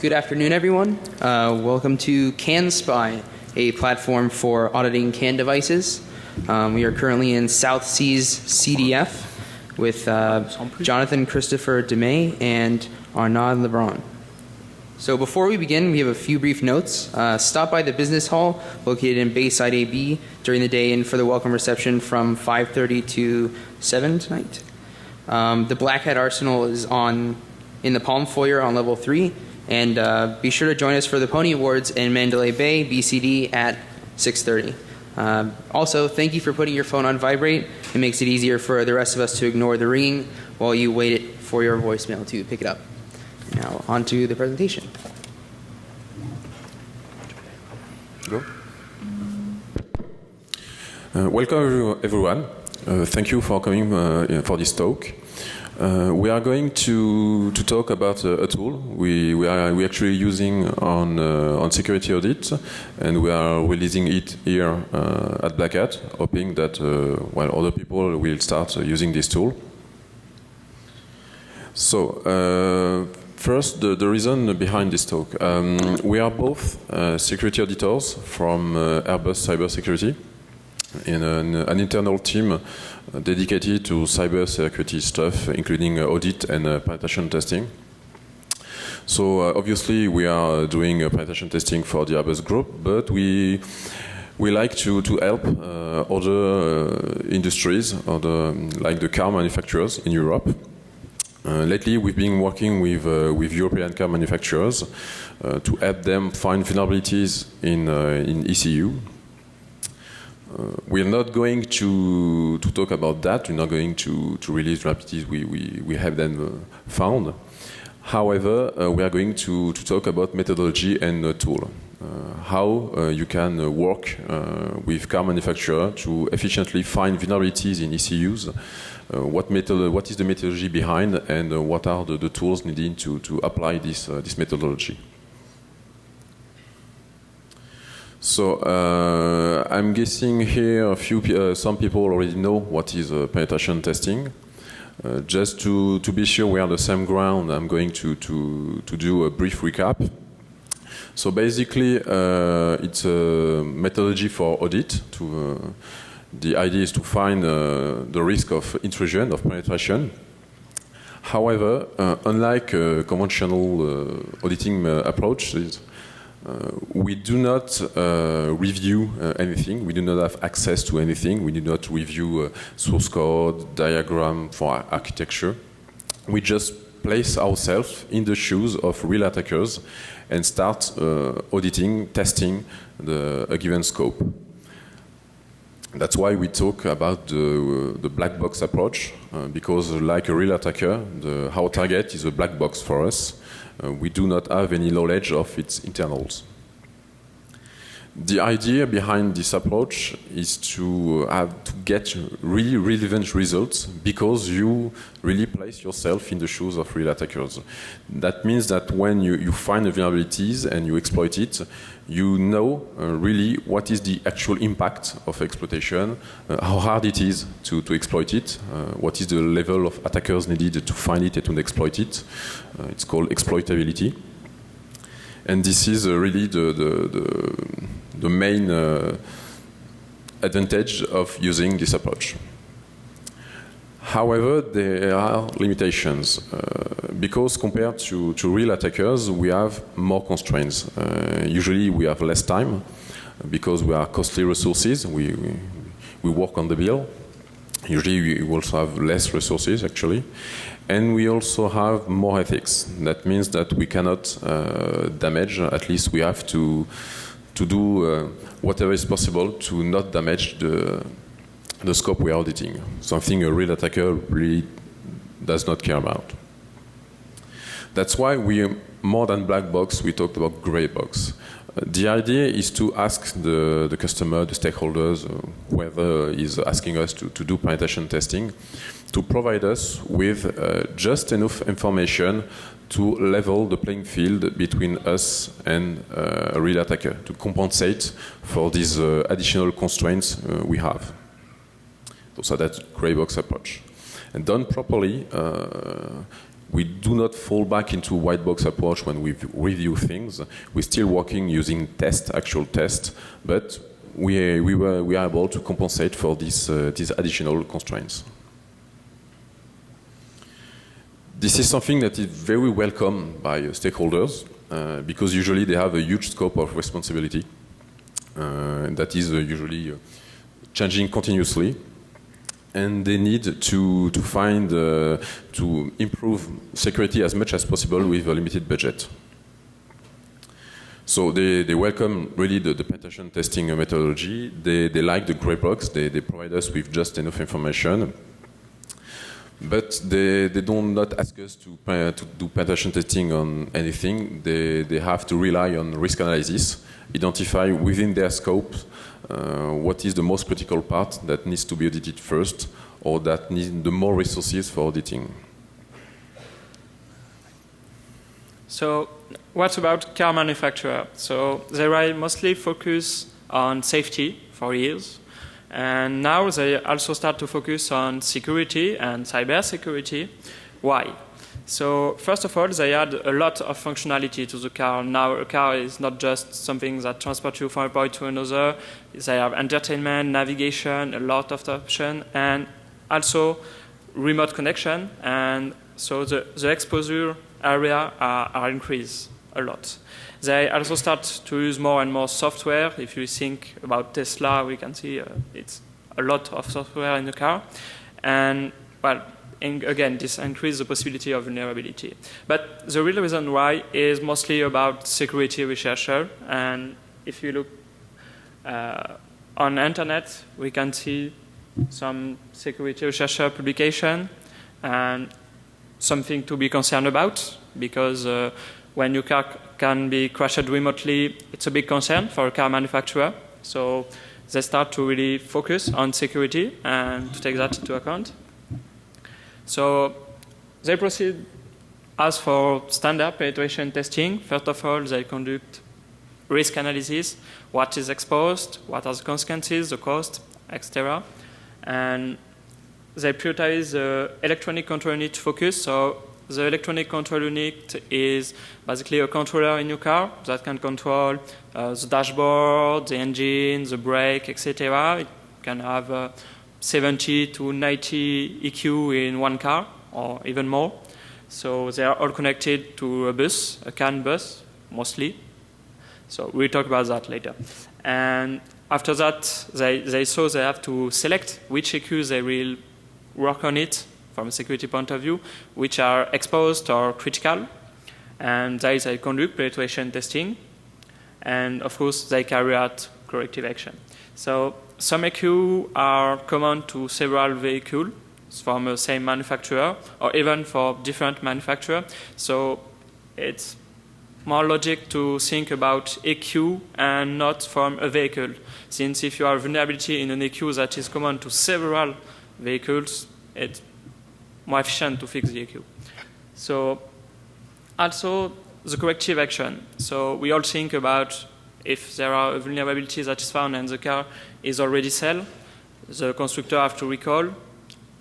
Good afternoon, everyone. Welcome to Canspy, a platform for auditing CAN devices. We are currently in South Seas CDF with Jonathan-Christofer Demay and Arnaud Lebrun. So before we begin, we have a few brief notes. Stop by the business hall located in Bayside AB during the day and for the welcome reception from 5:30 to 7 tonight. The Black Hat Arsenal is in the Palm Foyer on level 3. And be sure to join us for the Pony Awards in Mandalay Bay, BCD, at 6:30. Also, thank you for putting your phone on vibrate. It makes it easier for the rest of us to ignore the ringing while you wait for your voicemail to pick it up. Now, on to the presentation. Go. Welcome, everyone. Thank you for coming for this talk. We are going to talk about a tool we are actually using on security audit, and we are releasing it here at Black Hat, hoping that other people will start using this tool. So first, the reason behind this talk. We are both security auditors from Airbus Cybersecurity, in an internal team dedicated to cybersecurity stuff, including audit and penetration testing. So obviously we are doing penetration testing for the Airbus group, but we like to help other industries, like the car manufacturers in Europe. Lately we've been working with European car manufacturers to help them find vulnerabilities in ECU. We're not going to talk about that. We're not going to release vulnerabilities we have them found. However, we are going to talk about methodology and tool. How you can work with car manufacturer to efficiently find vulnerabilities in ECUs. What is the methodology behind, and what are the tools needed to apply this methodology. So I'm guessing here some people already know what is penetration testing. Just to be sure we are on the same ground, I'm going to do a brief recap. So basically, it's a methodology for audit. The idea is to find the risk of intrusion, of penetration. However, unlike conventional auditing approaches, we do not review anything. We do not have access to anything. We do not review source code, diagram for architecture. We just place ourselves in the shoes of real attackers and start auditing, testing a given scope. That's why we talk about the black box approach, because like a real attacker, our target is a black box for us. We do not have any knowledge of its internals. The idea behind this approach is to get really relevant results because you really place yourself in the shoes of real attackers. That means that when you find the vulnerabilities and you exploit it, you know really what is the actual impact of exploitation, how hard it is to exploit it, what is the level of attackers needed to find it and to exploit it. It's called exploitability. And this is really the main advantage of using this approach. However, there are limitations because compared to real attackers, we have more constraints. Usually we have less time because we are costly resources. We work on the bill. Usually we also have less resources actually. And we also have more ethics. That means that we cannot damage, at least we have to do whatever is possible to not damage the scope we are auditing. Something a real attacker really does not care about. That's why more than black box, we talked about gray box. The idea is to ask the customer, the stakeholders, whoever is asking us to do penetration testing, to provide us with just enough information to level the playing field between us and a real attacker, to compensate for these additional constraints we have. So that's gray box approach. And done properly, we do not fall back into a white box approach when we review things. We're still working using actual tests, but we are able to compensate for these additional constraints. This is something that is very welcome by stakeholders because usually they have a huge scope of responsibility that is usually changing continuously, and they need to find to improve security as much as possible with a limited budget. So they welcome really the penetration testing methodology. They like the gray box. They provide us with just enough information. But they do not ask us to do penetration testing on anything. They have to rely on risk analysis, identify within their scope what is the most critical part that needs to be audited first, or that needs the more resources for auditing. So what about car manufacturer? So they are mostly focused on safety for years. And now they also start to focus on security and cyber security. Why? So first of all, they add a lot of functionality to the car. Now a car is not just something that transports you from a point to another. They have entertainment, navigation, a lot of options, and also remote connection. And so the exposure area are increased a lot. They also start to use more and more software. If you think about Tesla, we can see it's a lot of software in the car. And, well, again, this increases the possibility of vulnerability. But the real reason why is mostly about security researcher. And if you look on the internet, we can see some security researcher publication and something to be concerned about, because when your car can be crashed remotely, it's a big concern for a car manufacturer. So they start to really focus on security and to take that into account. So they proceed as for standard penetration testing. First of all, they conduct risk analysis, what is exposed, what are the consequences, the cost, etc. And they prioritize the electronic control unit focus. So the electronic control unit is basically a controller in your car that can control the dashboard, the engine, the brake, etc. It can have 70 to 90 EQ in one car, or even more. So they are all connected to a bus, a CAN bus, mostly. So we'll talk about that later. And after that, they saw they have to select which EQs they will work on it from a security point of view, which are exposed or critical. And they conduct penetration testing. And of course, they carry out corrective action. So some EQ are common to several vehicles from the same manufacturer, or even for different manufacturers. So it's more logic to think about EQ and not from a vehicle. Since if you have vulnerability in an EQ that is common to several vehicles, it's more efficient to fix the EQ. So also the corrective action. So we all think about if there are a vulnerability that is found and the car is already sold, the constructor have to recall.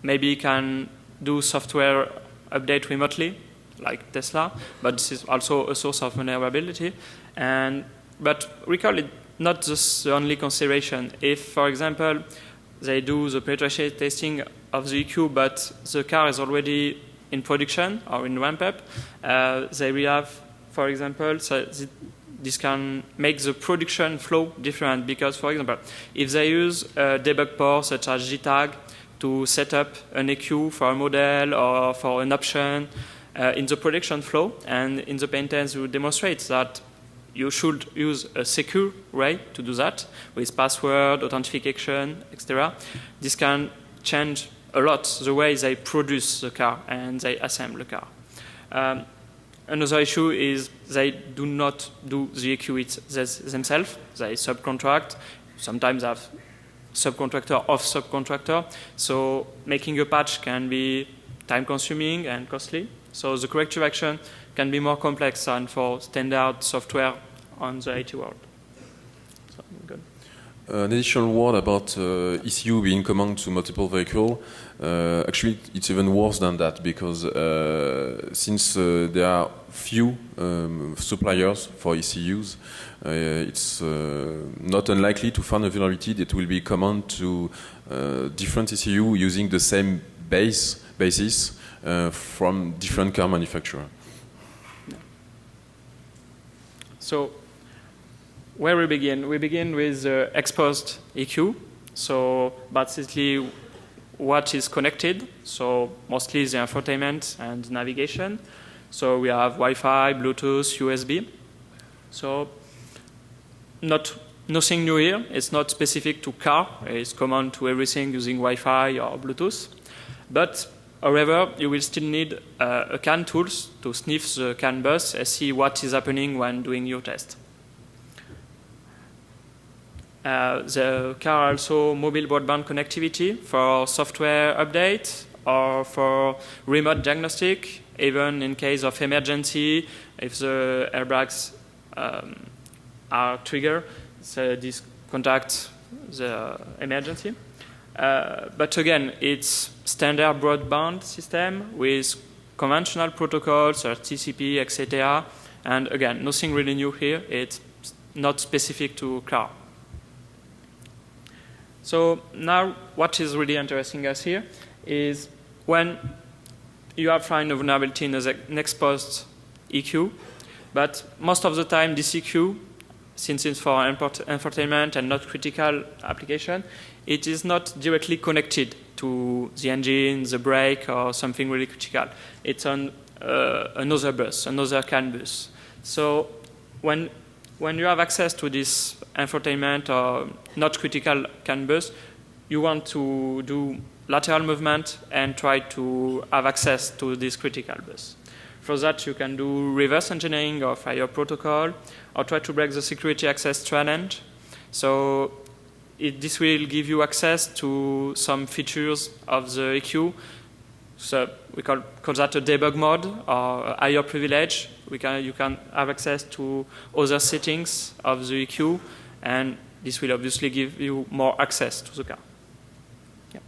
Maybe can do software update remotely, like Tesla, but this is also a source of vulnerability. But recall is not just the only consideration. If, for example, they do the penetration testing of the EQ, but the car is already in production or in ramp-up, they will have, for example, so this can make the production flow different because, for example, if they use a debug port such as JTAG to set up an EQ for a model or for an option in the production flow, and in the pen test you demonstrate that you should use a secure way to do that with password, authentication, etc. This can change a lot the way they produce the car and they assemble the car. Another issue is they do not do the EQ themselves. They subcontract. Sometimes have subcontractor of subcontractor. So making a patch can be time-consuming and costly. So the corrective action can be more complex than for standard software on the IT world. So, good. An additional word about ECU being common to multiple vehicles. Actually, it's even worse than that because since there are few suppliers for ECUs, it's not unlikely to find a vulnerability that will be common to different ECU using the same basis from different car manufacturers. So, where we begin? We begin with exposed EQ. So, basically, what is connected. So, mostly the infotainment and navigation. So, we have Wi-Fi, Bluetooth, USB. So, nothing new here. It's not specific to car. It's common to everything using Wi-Fi or Bluetooth. But, however, you will still need a CAN tools to sniff the CAN bus and see what is happening when doing your test. The car also mobile broadband connectivity for software update or for remote diagnostic, even in case of emergency, if the airbags are triggered, so this contacts the emergency. But again, it's standard broadband system with conventional protocols or TCP, etc. And again, nothing really new here. It's not specific to car. So now what is really interesting us here is when you have found a vulnerability in an exposed EQ, but most of the time this EQ, since it's for infotainment and not critical application, it is not directly connected to the engine, the brake, or something really critical. It's on another bus, another CAN bus. So when you have access to this infotainment or not critical CAN bus, you want to do lateral movement and try to have access to this critical bus. For that, you can do reverse engineering of your protocol or try to break the security access challenge. So this will give you access to some features of the EQ. So we call that a debug mode or a higher privilege. You can have access to other settings of the EQ, and this will obviously give you more access to the car. Yeah.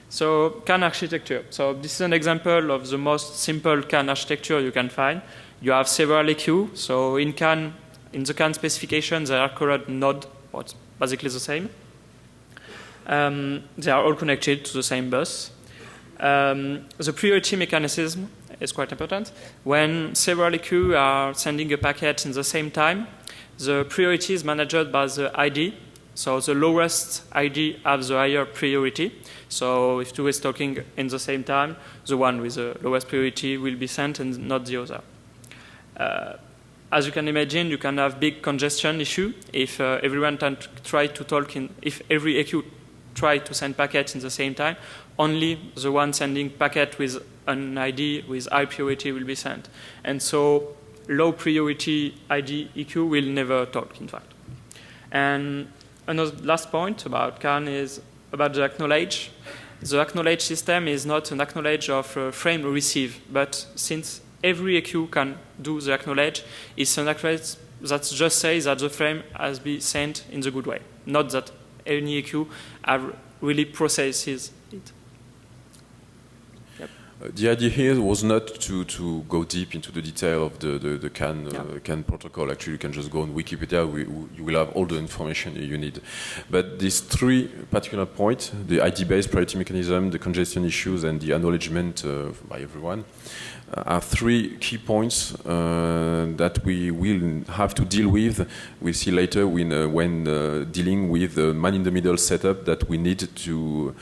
So CAN architecture. So this is an example of the most simple CAN architecture you can find. You have several EQ. So in the CAN specification, there are colored nodes, what's basically the same. They are all connected to the same bus. The priority mechanism is quite important. When several EQ are sending a packet in the same time, the priority is managed by the ID. So the lowest ID has the higher priority. So if two is talking in the same time, the one with the lowest priority will be sent and not the other. As you can imagine, you can have big congestion issue if everyone try to talk if every EQ try to send packets in the same time, only the one sending packet with an ID with high priority will be sent. And so low priority ID EQ will never talk, in fact. And another last point about CAN is about the acknowledge. The acknowledge system is not an acknowledge of frame receive, but since every EQ can do the acknowledge, it's an acknowledge that just says that the frame has been sent in the good way, not that any EQ have really processes it. Yep. The idea here was not to go deep into the detail of the CAN protocol. Actually, you can just go on Wikipedia. You will have all the information you need. But these three particular points, the ID-based priority mechanism, the congestion issues, and the acknowledgement by everyone, are three key points that we will have to deal with. We'll see later when dealing with the man-in-the-middle setup that we need to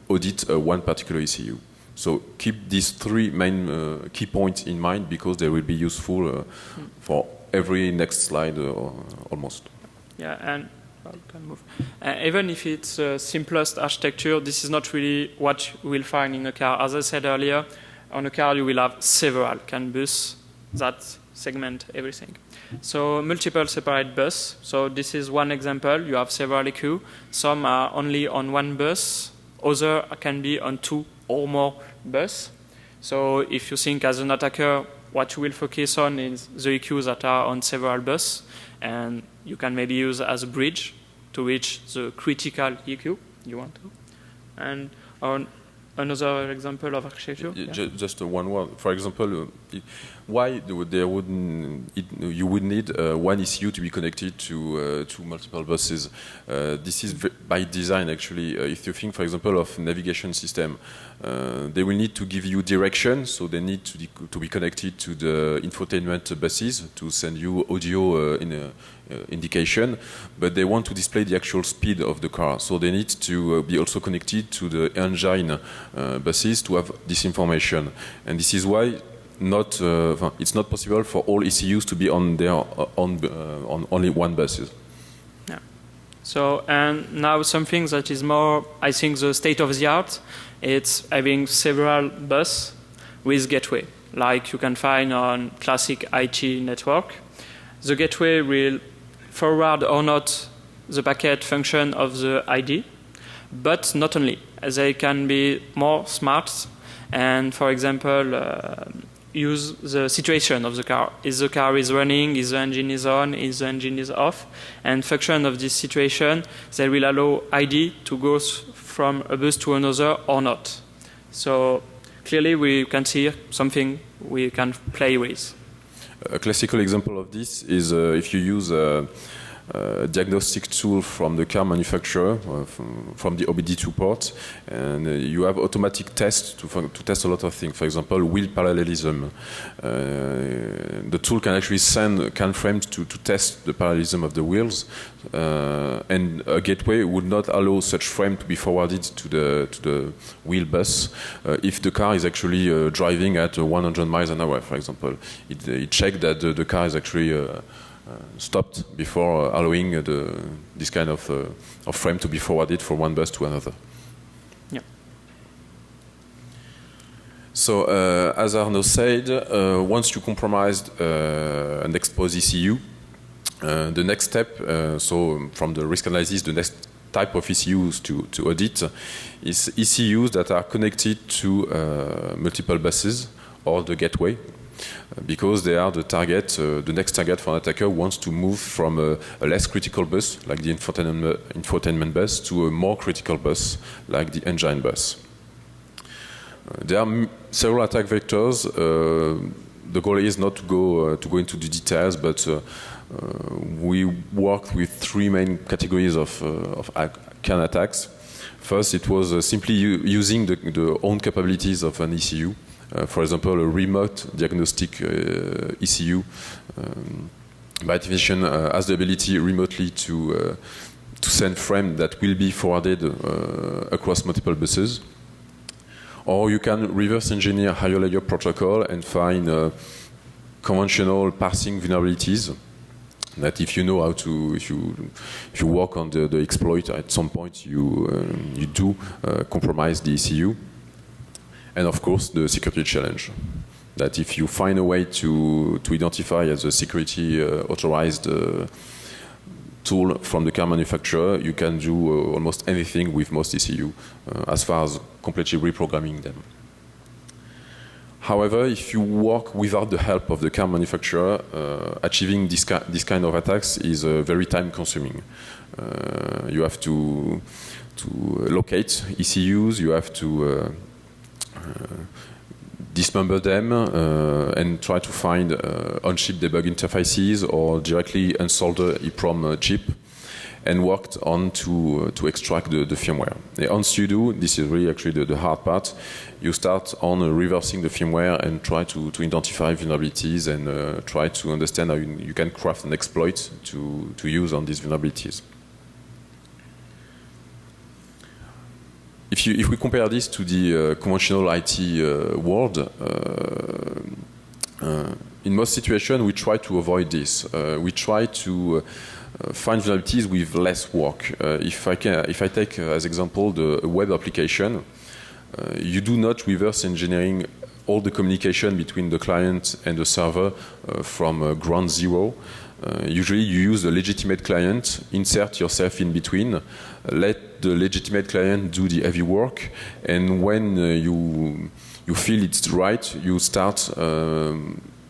audit one particular ECU. So keep these three main key points in mind because they will be useful for every next slide almost. Yeah, and can move. Even if it's the simplest architecture, this is not really what you will find in a car. As I said earlier, on a car you will have several CAN bus that segment everything. So multiple separate bus. So this is one example. You have several EQ. Some are only on one bus. Other can be on two or more bus. So if you think as an attacker, what you will focus on is the EQs that are on several bus, and you can maybe use as a bridge to reach the critical EQ you want to. And another example of architecture. Just one word. For example, why you would need one ECU to be connected to multiple buses? This is by design, actually. If you think, for example, of navigation system, they will need to give you direction, so they need to be connected to the infotainment buses to send you audio indication, but they want to display the actual speed of the car, so they need to be also connected to the engine buses to have this information. And this is why it's not possible for all ECUs to be on only one buses. Yeah. So, and now something that is more, I think, the state of the art, it's having several buses with gateway, like you can find on classic IT network. The gateway will forward or not the packet function of the ID, but not only. They can be more smart and, for example, use the situation of the car. Is the car is running, is the engine is on, is the engine is off, and function of this situation, they will allow ID to go from a bus to another or not. So clearly we can see something we can play with. A classical example of this is if you use a diagnostic tool from the car manufacturer, from the OBD-II port, and you have automatic tests to test a lot of things. For example, wheel parallelism. The tool can actually send CAN frames to test the parallelism of the wheels, and a gateway would not allow such frame to be forwarded to the wheel bus if the car is actually driving at 100 miles an hour, for example. It checks that the car is actually stopped before allowing this kind of frame to be forwarded from one bus to another. Yeah. So, as Arnaud said, once you compromised an exposed ECU, the next step, so from the risk analysis, the next type of ECUs to audit is ECUs that are connected to multiple buses or the gateway, because they are the target, the next target for an attacker who wants to move from a less critical bus, like the infotainment bus, to a more critical bus, like the engine bus. There are several attack vectors. The goal is not to go into the details, but we worked with three main categories of CAN attacks. First, it was simply using the own capabilities of an ECU. For example, a remote diagnostic ECU, by definition, has the ability remotely to send frame that will be forwarded across multiple buses. Or you can reverse engineer higher layer protocol and find conventional parsing vulnerabilities. That if you know how to, if you work on the exploit, at some point you do compromise the ECU. And of course, the security challenge. That if you find a way to identify as a security authorized tool from the car manufacturer, you can do almost anything with most ECU, as far as completely reprogramming them. However, if you work without the help of the car manufacturer, achieving this kind of attacks is very time consuming. You have to locate ECUs, you have to dismember them and try to find on-chip debug interfaces or directly unsolder EEPROM chip and worked on to extract the firmware. And once you do, this is really actually the hard part, you start on reversing the firmware and try to identify vulnerabilities and try to understand how you can craft an exploit to use on these vulnerabilities. If we compare this to the conventional IT world, in most situations we try to avoid this. We try to find vulnerabilities with less work. If I take as example the web application, you do not reverse engineering all the communication between the client and the server from ground zero. Usually you use the legitimate client, insert yourself in between, let the legitimate client do the heavy work, and when you feel it's right, you start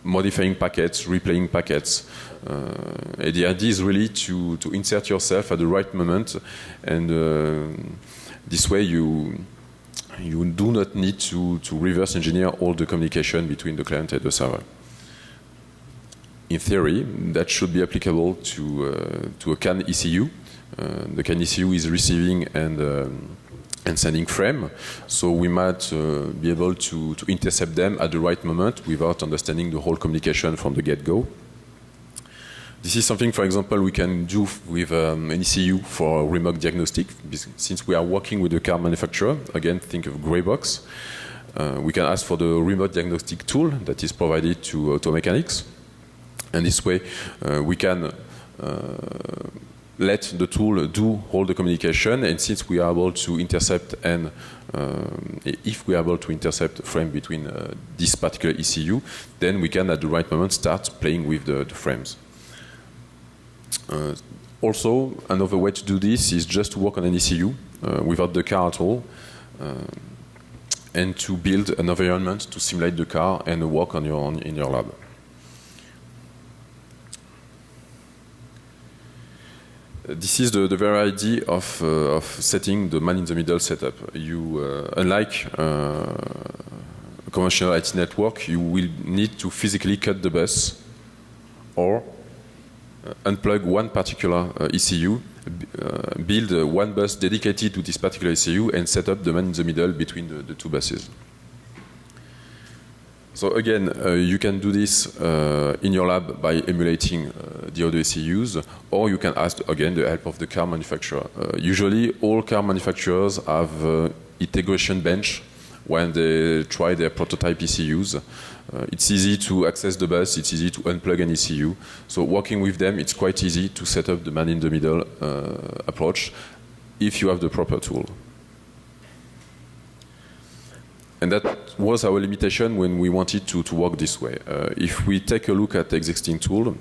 modifying packets, replaying packets. And the idea is really to insert yourself at the right moment, and this way you do not need to reverse engineer all the communication between the client and the server. In theory, that should be applicable to a CAN ECU. The CAN ECU is receiving and sending frame, so we might be able to intercept them at the right moment without understanding the whole communication from the get-go. This is something, for example, we can do with an ECU for remote diagnostic. Since we are working with the car manufacturer, again, think of gray box, we can ask for the remote diagnostic tool that is provided to auto mechanics. And this way, we can let the tool do all the communication, and since we are able to intercept, and if we are able to intercept a frame between this particular ECU, then we can at the right moment start playing with the frames. Also, another way to do this is just to work on an ECU without the car at all, and to build an environment to simulate the car and work on in your lab. This is the very idea of setting the man-in-the-middle setup. You, unlike a conventional IT network, you will need to physically cut the bus or unplug one particular ECU, build one bus dedicated to this particular ECU, and set up the man-in-the-middle between the two buses. So again, you can do this in your lab by emulating the other ECUs, or you can ask, again, the help of the car manufacturer. Usually, all car manufacturers have integration bench when they try their prototype ECUs. It's easy to access the bus, it's easy to unplug an ECU. So working with them, it's quite easy to set up the man-in-the-middle approach if you have the proper tool. And that was our limitation when we wanted to work this way. If we take a look at the existing tool,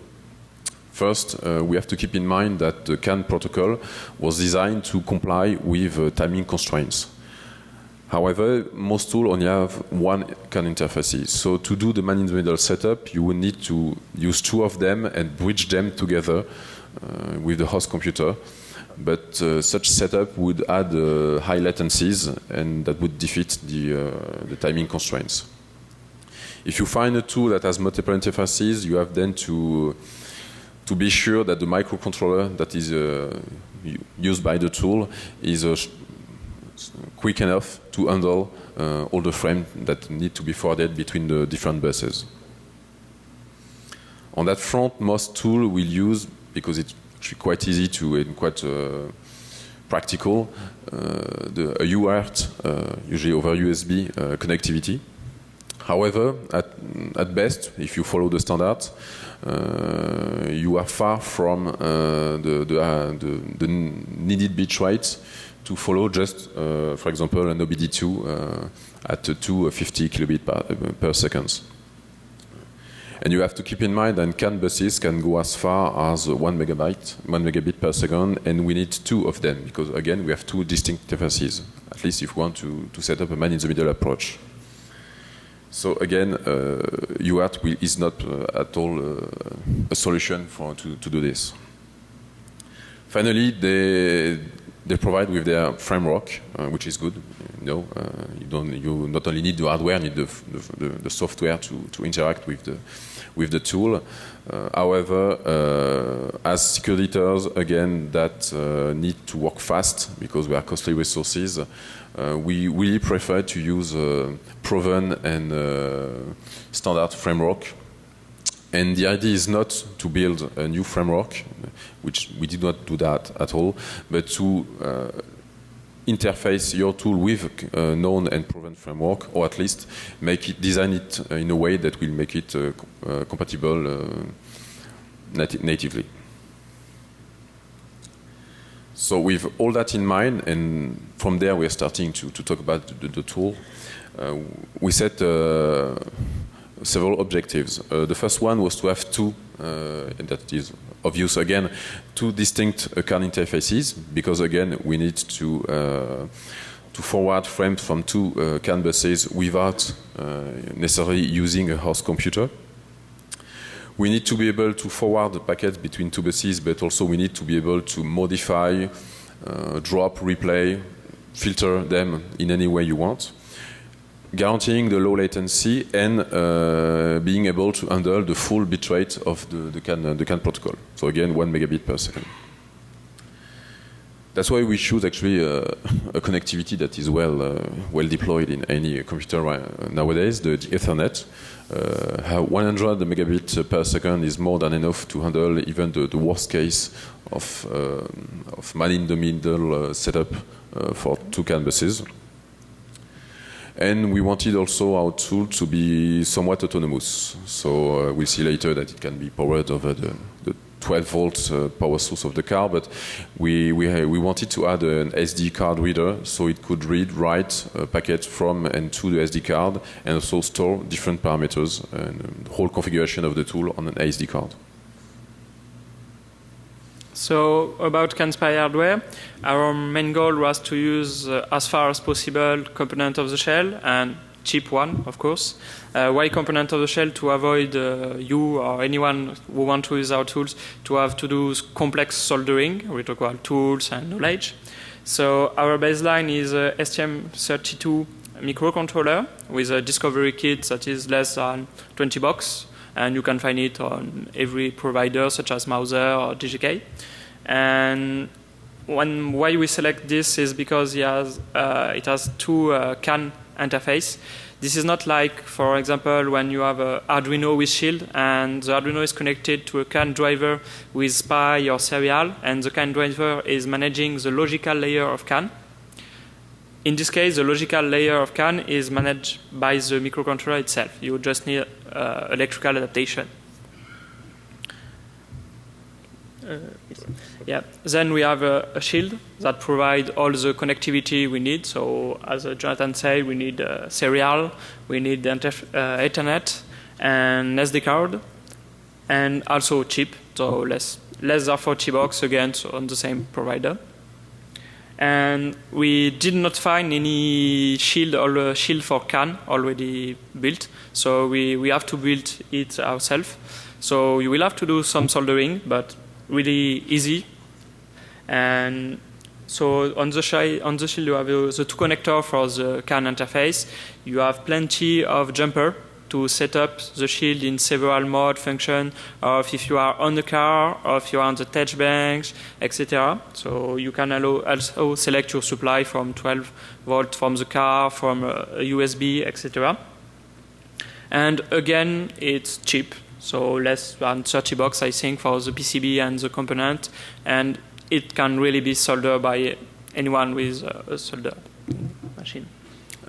first we have to keep in mind that the CAN protocol was designed to comply with timing constraints. However, most tools only have one CAN interfaces. So to do the man-in-the-middle setup, you will need to use two of them and bridge them together with the host computer. But such setup would add high latencies, and that would defeat the timing constraints. If you find a tool that has multiple interfaces, you have then to be sure that the microcontroller that is used by the tool is quick enough to handle all the frames that need to be forwarded between the different buses. On that front, most tools will use, because it's quite easy to and quite practical, a UART, usually over USB connectivity. However, at best, if you follow the standard, you are far from the needed bit rate to follow just, for example, an OBD-II at 250 kilobits per second. And you have to keep in mind that CAN buses can go as far as 1 megabit per second, and we need two of them, because again, we have two distinct interfaces, at least if we want to set up a man-in-the-middle approach. So again, UART is not at all a solution to do this. Finally, they provide with their framework, which is good. You not only need the hardware, you need the software to interact with the tool. However, as security auditors, again, that need to work fast because we are costly resources. We really prefer to use proven and standard framework. And the idea is not to build a new framework, which we did not do that at all, but to interface your tool with a known and proven framework, or at least design it in a way that will make it compatible natively. So with all that in mind, and from there we are starting to talk about the tool, we set several objectives. The first one was to have two, and that is obvious again, two distinct CAN interfaces, because again we need to forward frames from two CAN buses without necessarily using a host computer. We need to be able to forward the packets between two buses, but also we need to be able to modify, drop, replay, filter them in any way you want, guaranteeing the low latency and being able to handle the full bitrate of the CAN protocol. So again, 1 megabit per second. That's why we choose actually a connectivity that is well deployed in any computer nowadays, the Ethernet. 100 megabits per second is more than enough to handle even the worst case of man-in-the-middle setup for two CAN buses. And we wanted also our tool to be somewhat autonomous. So we'll see later that it can be powered over the 12-volt power source of the car, but we wanted to add an SD card reader so it could read, write packets from and to the SD card and also store different parameters and the whole configuration of the tool on an SD card. So about Canspy hardware, our main goal was to use as far as possible component of the shell and cheap one, of course. Why component of the shell? To avoid you or anyone who want to use our tools to have to do complex soldering. We talk about tools and knowledge. So our baseline is a STM32 microcontroller with a discovery kit that is less than $20. And you can find it on every provider such as Mouser or DGK. And why we select this is because it has two CAN interface. This is not like, for example, when you have an Arduino with Shield and the Arduino is connected to a CAN driver with SPI or serial, and the CAN driver is managing the logical layer of CAN. In this case, the logical layer of CAN is managed by the microcontroller itself. You just need electrical adaptation. Yeah. Then we have a shield that provides all the connectivity we need. So as Jonathan said, we need serial, we need Ethernet, and SD card, and also chip. So less than $40 again, so on the same provider. And we did not find any shield or shield for CAN already built, so we have to build it ourselves. So you will have to do some soldering, but really easy. And so on the shield you have the two connectors for the CAN interface. You have plenty of jumper to set up the shield in several mode function, or if you are on the car, or if you are on the touch bench, etc. So you can also select your supply from 12 volt from the car, from a USB, etc. And again, it's cheap, so less than $30, I think, for the PCB and the component, and it can really be soldered by anyone with a solder machine.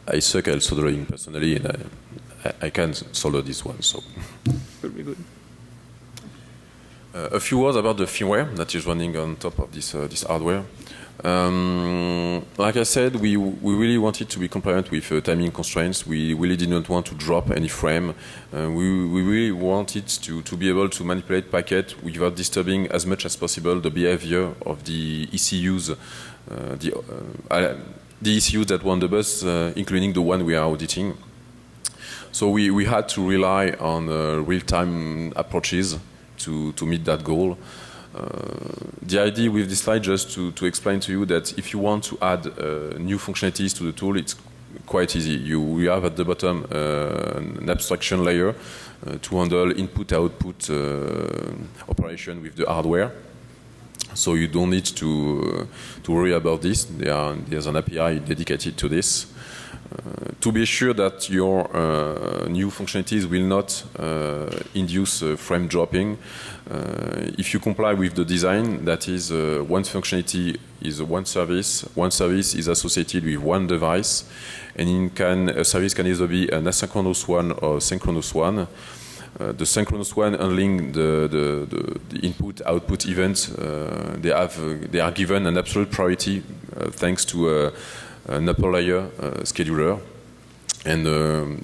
I suck at soldering personally, and I can solder this one, so. Will be good. A few words about the firmware that is running on top of this hardware. Like I said, we really wanted to be compliant with timing constraints. We really did not want to drop any frame. We really wanted to be able to manipulate packet without disturbing as much as possible the behavior of the ECUs, the ECUs that were on the bus, including the one we are auditing. So we had to rely on real-time approaches to meet that goal. The idea with this slide just to explain to you that if you want to add new functionalities to the tool, it's quite easy. You have at the bottom an abstraction layer to handle input-output operation with the hardware. So you don't need to worry about this. There's an API dedicated to this. To be sure that your new functionalities will not induce frame dropping, if you comply with the design, that is one functionality is one service is associated with one device, and a service can either be an asynchronous one or synchronous one. The synchronous one handling the input-output events, they are given an absolute priority thanks to an upper layer scheduler, and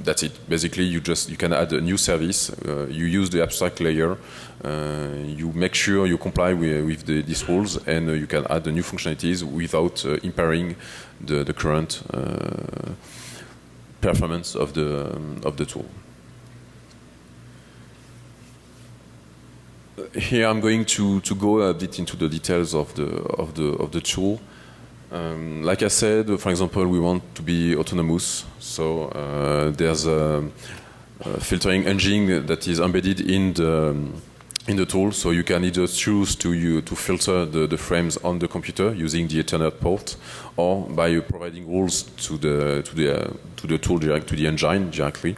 that's it. Basically, you can add a new service. You use the abstract layer. You make sure you comply with these rules, and you can add the new functionalities without impairing the current performance of the tool. here I'm going to go a bit into the details of the tool. Like I said, for example, we want to be autonomous, so there's a filtering engine that is embedded in the tool, so you can either choose to filter the frames on the computer using the Ethernet port, or by providing rules to the tool to the engine directly.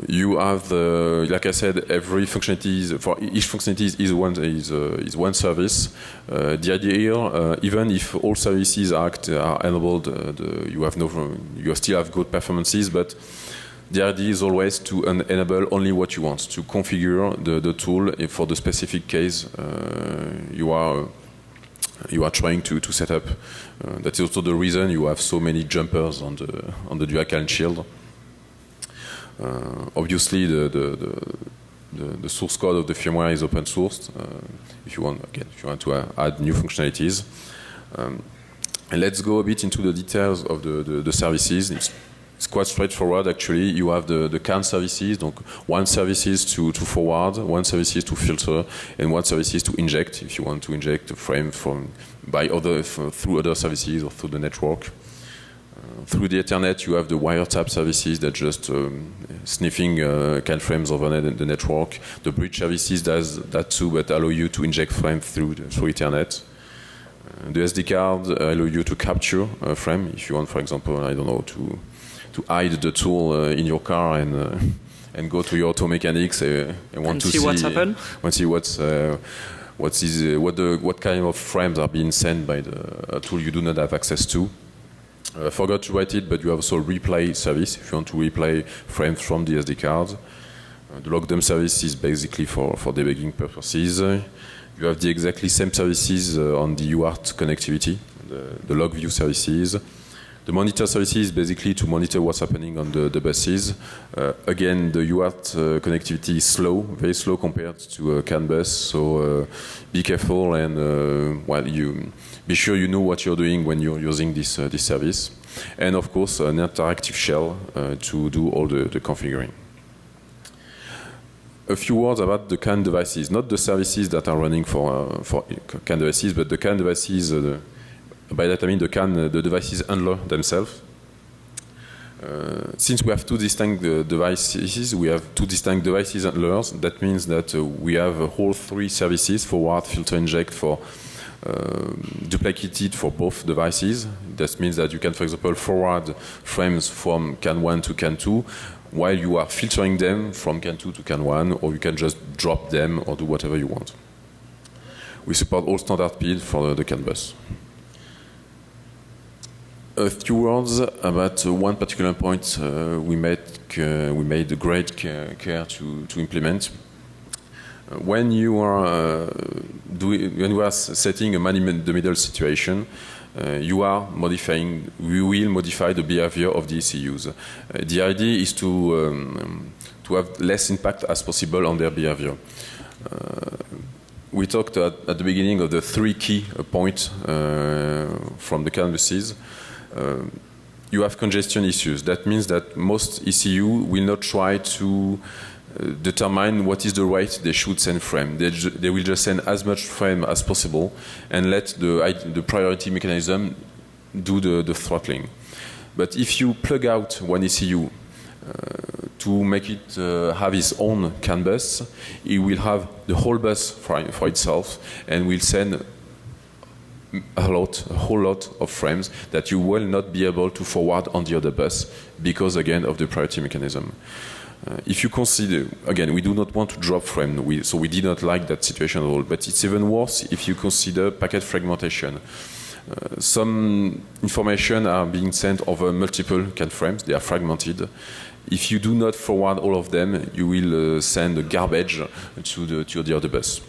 You have, like I said, every functionality for each functionality is one service. The idea here, even if all services are enabled, you still have good performances, but the idea is always to enable only what you want, to configure the tool for the specific case you are trying to set up. That's also the reason you have so many jumpers on the dual can shield. Obviously, the source code of the firmware is open sourced. If you want to add new functionalities, and let's go a bit into the details of the services. It's quite straightforward, actually. You have the CAN services, donc one services to forward, one services to filter, and one services to inject, if you want to inject a frame through other services or through the network. Through the Ethernet, you have the wiretap services that just sniffing CAN frames over the network. The bridge services does that too, but allow you to inject frames through Ethernet. The SD card allow you to capture a frame if you want, for example, I don't know, to hide the tool in your car and go to your auto mechanics and want to see what's happened. Want to see what kind of frames are being sent by the tool you do not have access to. I forgot to write it, but you have also a replay service if you want to replay frames from the SD card. The logdem service is basically for debugging purposes. You have the exactly same services on the UART connectivity, the log view services. The monitor services is basically to monitor what's happening on the buses. Again, the UART connectivity is slow, very slow compared to a CAN bus, so be careful and you be sure you know what you're doing when you're using this service. And of course, an interactive shell to do all the configuring. A few words about the CAN devices, not the services that are running for CAN devices, but the CAN devices. By that I mean the devices handler themselves. Since we have two distinct devices, we have two distinct devices handlers. That means that we have a whole three services: forward, filter, inject, for duplicated for both devices. That means that you can, for example, forward frames from CAN 1 to CAN 2 while you are filtering them from CAN 2 to CAN 1, or you can just drop them or do whatever you want. We support all standard PID for the CAN bus. A few words about one particular point we made great care to implement. When you are setting a man-in-the-middle situation, we will modify the behavior of the ECUs. The idea is to have less impact as possible on their behavior. We talked at the beginning of the three key points from the canvases. You have congestion issues. That means that most ECU will not try to determine what is the rate they should send frame. They will just send as much frame as possible and let the priority mechanism do the throttling. But if you plug out one ECU to make it have its own CAN bus, it will have the whole bus for itself and will send a whole lot of frames that you will not be able to forward on the other bus because, again, of the priority mechanism. If you consider, again, we do not want to drop frame, so we did not like that situation at all, but it's even worse if you consider packet fragmentation. Some information are being sent over multiple CAN frames, they are fragmented. If you do not forward all of them, you will send garbage to the other bus.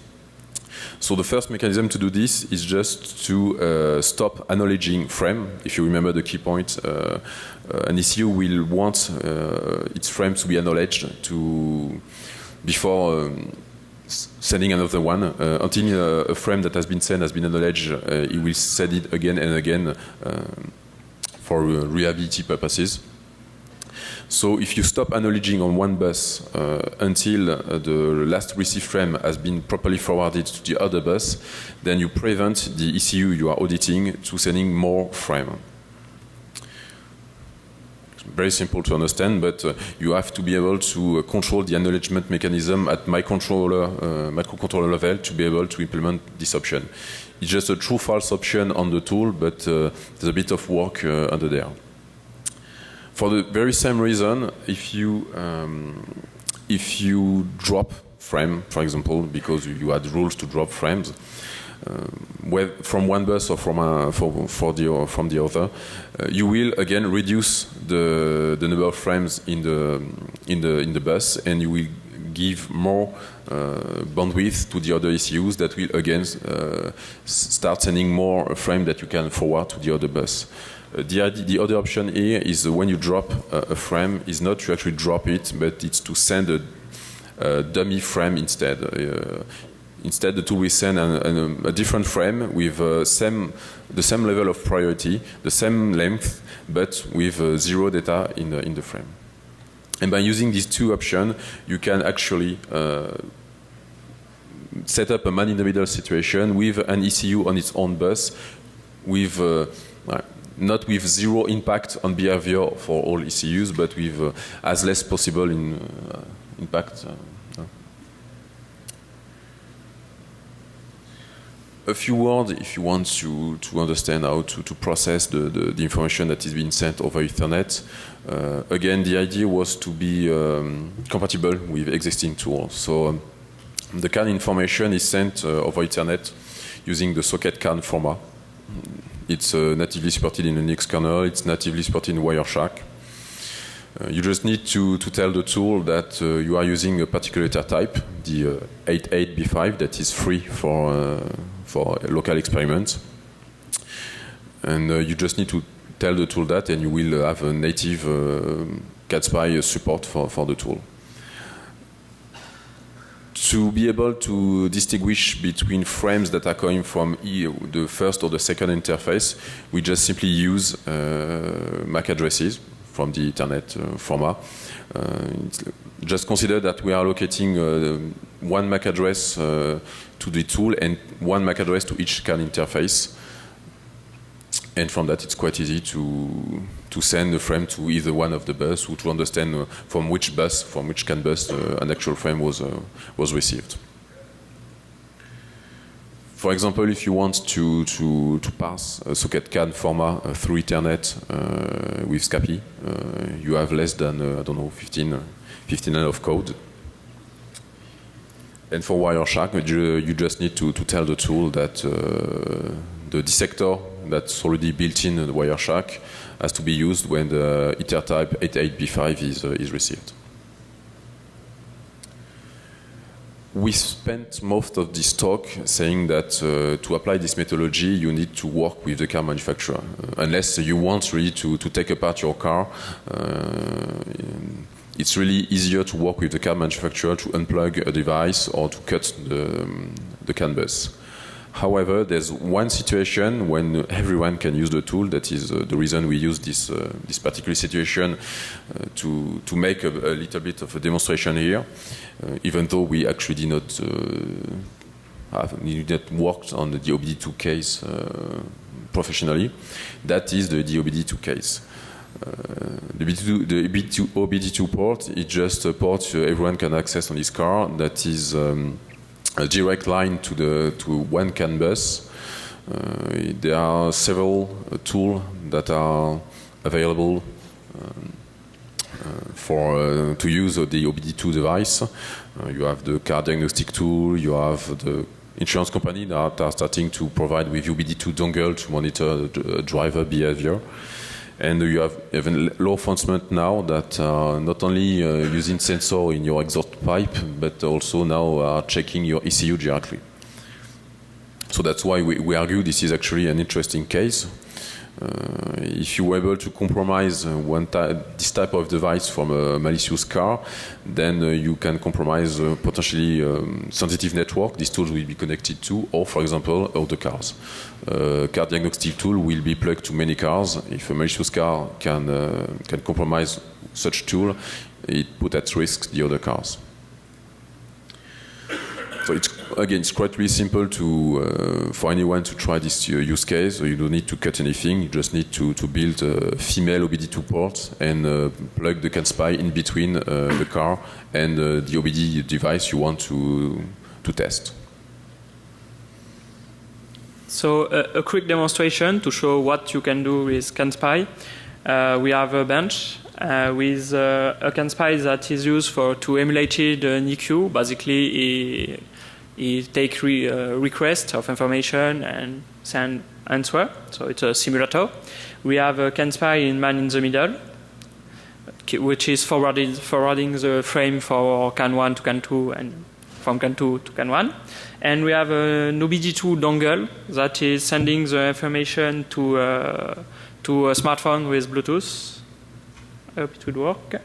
So the first mechanism to do this is just to stop acknowledging frame. If you remember the key point, an ECU will want its frame to be acknowledged before sending another one. Until a frame that has been sent has been acknowledged, it will send it again and again for reliability purposes. So if you stop acknowledging on one bus until the last received frame has been properly forwarded to the other bus, then you prevent the ECU you are auditing to sending more frame. Very simple to understand, but you have to be able to control the acknowledgement mechanism at microcontroller level to be able to implement this option. It's just a true-false option on the tool, but there's a bit of work under there. For the very same reason, if you drop frame, for example, because you had rules to drop frames, from one bus or from the other, you will again reduce the number of frames in the bus, and you will give more bandwidth to the other ECUs that will again start sending more frame that you can forward to the other bus. The other option here is when you drop a frame, is not to actually drop it, but it's to send a dummy frame instead. Instead, the tool will send a different frame with the same level of priority, the same length, but with zero data in the frame. And by using these two options, you can actually set up a man-in-the-middle situation with an ECU on its own bus, with not with zero impact on behavior for all ECUs, but with as less possible impact. A few words if you want to understand how to process the information that is being sent over Ethernet. Again, the idea was to be compatible with existing tools. So the CAN information is sent over Ethernet using the socket CAN format. It's natively supported in the Linux kernel. It's natively supported in Wireshark. You just need to tell the tool that you are using a particular data type, the 88B5, that is free for local experiments. And you just need to tell the tool that, and you will have a native Canspy support for the tool. To be able to distinguish between frames that are coming from the first or the second interface, we just simply use MAC addresses from the Ethernet format. Just consider that we are allocating one MAC address to the tool and one MAC address to each CAN interface. And from that, it's quite easy to send the frame to either one of the bus, or to understand from which CAN bus an actual frame was received. For example, if you want to pass a socket CAN format through Ethernet with Scapy, you have less than, 15 lines of code. And for Wireshark, you just need to tell the tool that the dissector that's already built in the Wireshark has to be used when the Ether type 88B5 is received. We spent most of this talk saying that to apply this methodology, you need to work with the car manufacturer. Unless you want really to take apart your car, it's really easier to work with the car manufacturer to unplug a device or to cut the CAN bus. However, there's one situation when everyone can use the tool. That is the reason we use this particular situation to make a little bit of a demonstration here, even though we actually did not work on the OBD-II case professionally. That is the OBD-II case. The OBD-II port is just a port everyone can access on his car. That is a direct line to one CAN bus. There are several tools that are available to use the OBD-II device. You have the car diagnostic tool. You have the insurance company that are starting to provide with OBD-II dongle to monitor the driver behavior. And you have even law enforcement now that are not only using sensor in your exhaust pipe, but also now are checking your ECU directly. So that's why we argue this is actually an interesting case. If you were able to compromise this type of device from a malicious car, then you can compromise potentially sensitive network these tools will be connected to, or for example, other cars. Car diagnostic tool will be plugged to many cars. If a malicious car can compromise such tool, it put at risk the other cars. So it's quite really simple for anyone to try this use case. So you don't need to cut anything. You just need to build a female OBD-II port and plug the Canspy in between the car and the OBD device you want to test. So a quick demonstration to show what you can do with Canspy. We have a bench with a Canspy that is used to emulate an EQ. Basically, it takes request of information and send answer. So it's a simulator. We have a Canspy in man in the middle, which is forwarding the frame for CAN 1 to CAN 2 and from CAN 2 to CAN 1. And we have an OBD-II dongle that is sending the information to a smartphone with Bluetooth. I hope it will work.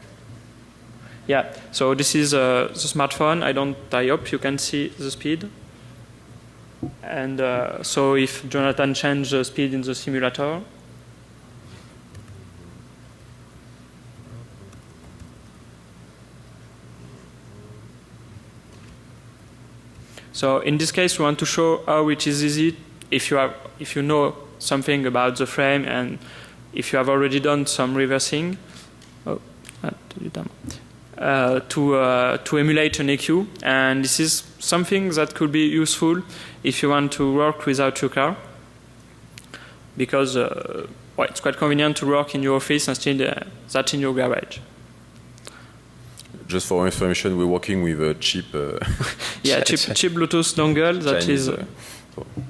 Yeah, so this is the smartphone. I hope you can see the speed. And so if Jonathan changes the speed in the simulator, so in this case, we want to show how it is easy if you know something about the frame and if you have already done some reversing. To emulate an EQ, and this is something that could be useful if you want to work without your car, because it's quite convenient to work in your office instead that in your garage. Just for information, we're working with a cheap cheap Bluetooth dongle that Chinese, is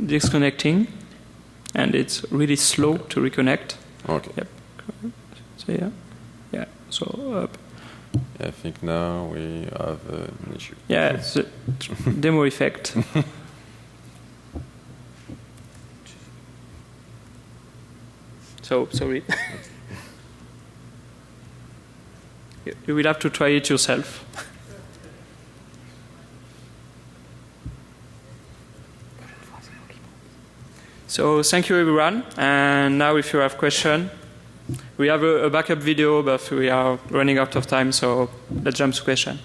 disconnecting, and it's really slow to reconnect. Okay. Yep. So yeah. So. I think now we have an issue. Yeah, it's a demo effect. So, sorry. You will have to try it yourself. So, thank you everyone. And now if you have questions, we have a backup video, but we are running out of time, so let's jump to question.